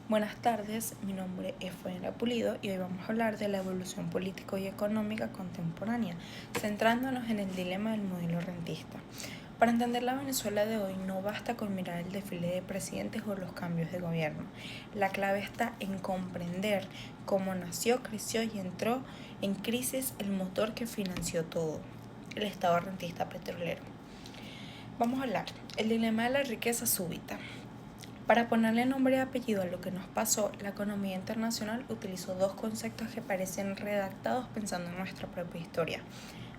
Buenas tardes, mi nombre es Fuenra Pulido y hoy vamos a hablar de la evolución político y económica contemporánea, centrándonos en el dilema del modelo rentista. Para entender la Venezuela de hoy no basta con mirar el desfile de presidentes o los cambios de gobierno. La clave está en comprender cómo nació, creció y entró en crisis el motor que financió todo, el Estado rentista petrolero. Vamos a hablar el dilema de la riqueza súbita. Para ponerle nombre y apellido a lo que nos pasó, la economía internacional utilizó dos conceptos que parecen redactados pensando en nuestra propia historia.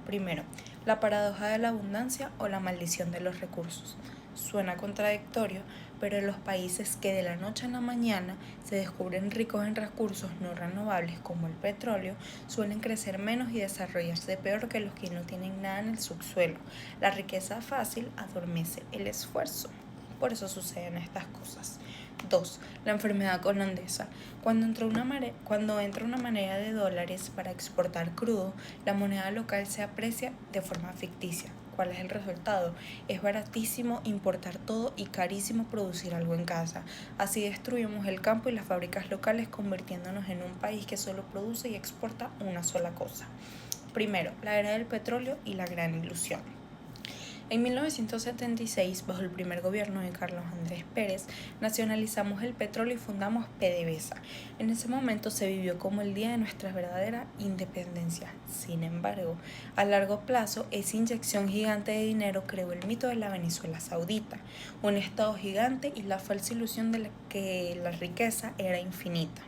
Primero, la paradoja de la abundancia o la maldición de los recursos. Suena contradictorio, pero en los países que de la noche a la mañana se descubren ricos en recursos no renovables como el petróleo, suelen crecer menos y desarrollarse peor que los que no tienen nada en el subsuelo. La riqueza fácil adormece el esfuerzo. Por eso suceden estas cosas. 2. La enfermedad holandesa. Cuando entra una moneda de dólares para exportar crudo, la moneda local se aprecia de forma ficticia. ¿Cuál es el resultado? Es baratísimo importar todo y carísimo producir algo en casa. Así destruimos el campo y las fábricas locales, convirtiéndonos en un país que solo produce y exporta una sola cosa. Primero, la era del petróleo y la gran ilusión. En 1976, bajo el primer gobierno de Carlos Andrés Pérez, nacionalizamos el petróleo y fundamos PDVSA. En ese momento se vivió como el día de nuestra verdadera independencia. Sin embargo, a largo plazo, esa inyección gigante de dinero creó el mito de la Venezuela saudita, un estado gigante y la falsa ilusión de que la riqueza era infinita.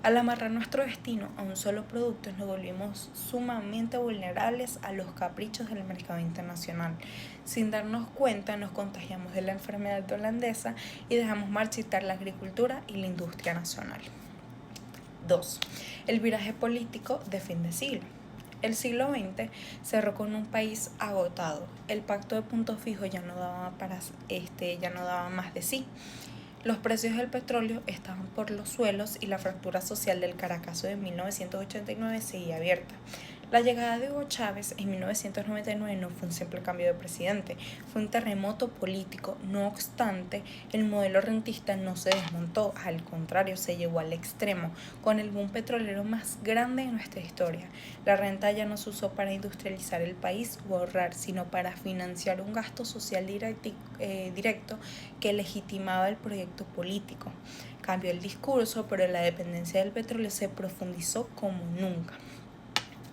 Al amarrar nuestro destino a un solo producto, nos volvimos sumamente vulnerables a los caprichos del mercado internacional. Sin darnos cuenta, nos contagiamos de la enfermedad holandesa y dejamos marchitar la agricultura y la industria nacional. 2. El viraje político de fin de siglo. El siglo XX cerró con un país agotado. El pacto de punto fijo ya no daba más de sí. Los precios del petróleo estaban por los suelos y la fractura social del Caracazo de 1989 seguía abierta. La llegada de Hugo Chávez en 1999 no fue un simple cambio de presidente, fue un terremoto político. No obstante, el modelo rentista no se desmontó, al contrario, se llevó al extremo, con el boom petrolero más grande de nuestra historia. La renta ya no se usó para industrializar el país o ahorrar, sino para financiar un gasto social directo que legitimaba el proyecto político. Cambió el discurso, pero la dependencia del petróleo se profundizó como nunca.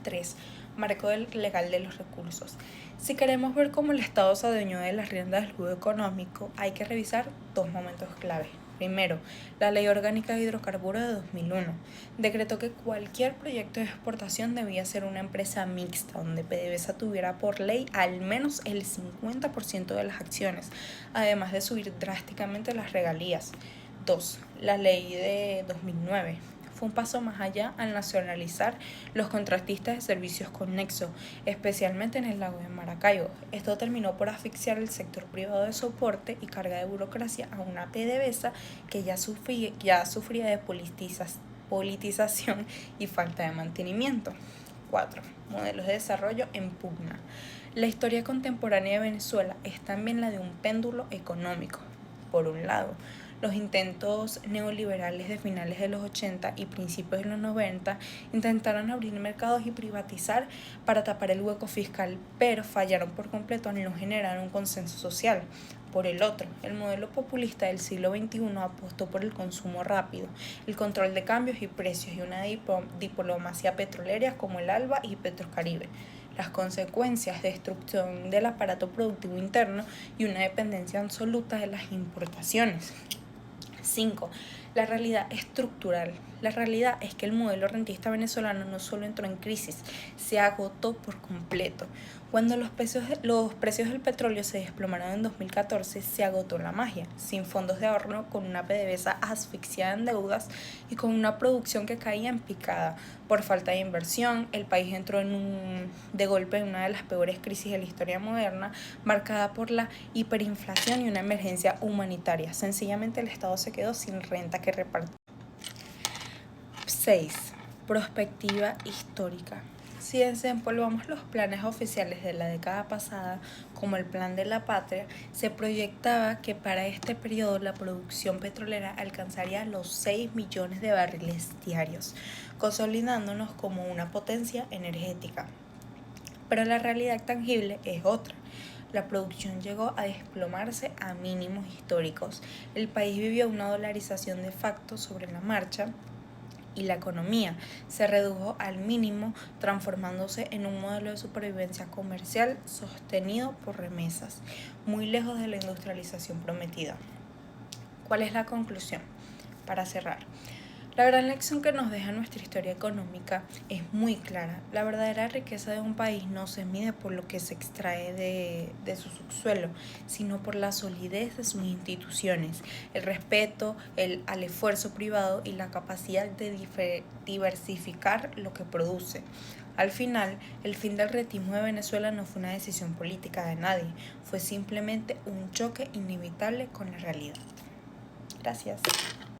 3. Marco legal de los recursos. Si queremos ver cómo el Estado se adueñó de las riendas del juego económico, hay que revisar dos momentos clave. Primero, la Ley Orgánica de Hidrocarburos de 2001 decretó que cualquier proyecto de exportación debía ser una empresa mixta, donde PDVSA tuviera por ley al menos el 50% de las acciones, además de subir drásticamente las regalías. 2. La Ley de 2009 fue un paso más allá al nacionalizar los contratistas de servicios con nexo, especialmente en el lago de Maracaibo. Esto terminó por asfixiar el sector privado de soporte y carga de burocracia a una PDVSA que ya sufría de politización y falta de mantenimiento. 4. Modelos de desarrollo en pugna. La historia contemporánea de Venezuela es también la de un péndulo económico. Por un lado, los intentos neoliberales de finales de los 80 y principios de los 90 intentaron abrir mercados y privatizar para tapar el hueco fiscal, pero fallaron por completo al no generar un consenso social. Por el otro, el modelo populista del siglo XXI apostó por el consumo rápido, el control de cambios y precios y una diplomacia petrolera como el ALBA y Petrocaribe. Las consecuencias: destrucción del aparato productivo interno y una dependencia absoluta de las importaciones. 5. La realidad estructural. La realidad es que el modelo rentista venezolano no solo entró en crisis, se agotó por completo. Cuando los precios del petróleo se desplomaron en 2014, se agotó la magia, sin fondos de ahorro, con una PDVSA asfixiada en deudas y con una producción que caía en picada. Por falta de inversión, el país entró de golpe en una de las peores crisis de la historia moderna, marcada por la hiperinflación y una emergencia humanitaria. Sencillamente el Estado se quedó sin renta que repartir. 6. Prospectiva histórica. Si desempolvamos los planes oficiales de la década pasada, como el Plan de la Patria, se proyectaba que para este periodo la producción petrolera alcanzaría los 6 millones de barriles diarios, consolidándonos como una potencia energética. Pero la realidad tangible es otra. La producción llegó a desplomarse a mínimos históricos. El país vivió una dolarización de facto sobre la marcha y la economía se redujo al mínimo, transformándose en un modelo de supervivencia comercial sostenido por remesas, muy lejos de la industrialización prometida. ¿Cuál es la conclusión? Para cerrar, la gran lección que nos deja nuestra historia económica es muy clara. La verdadera riqueza de un país no se mide por lo que se extrae de su subsuelo, sino por la solidez de sus instituciones, el respeto al esfuerzo privado y la capacidad de diversificar lo que produce. Al final, el fin del rentismo de Venezuela no fue una decisión política de nadie, fue simplemente un choque inevitable con la realidad. Gracias.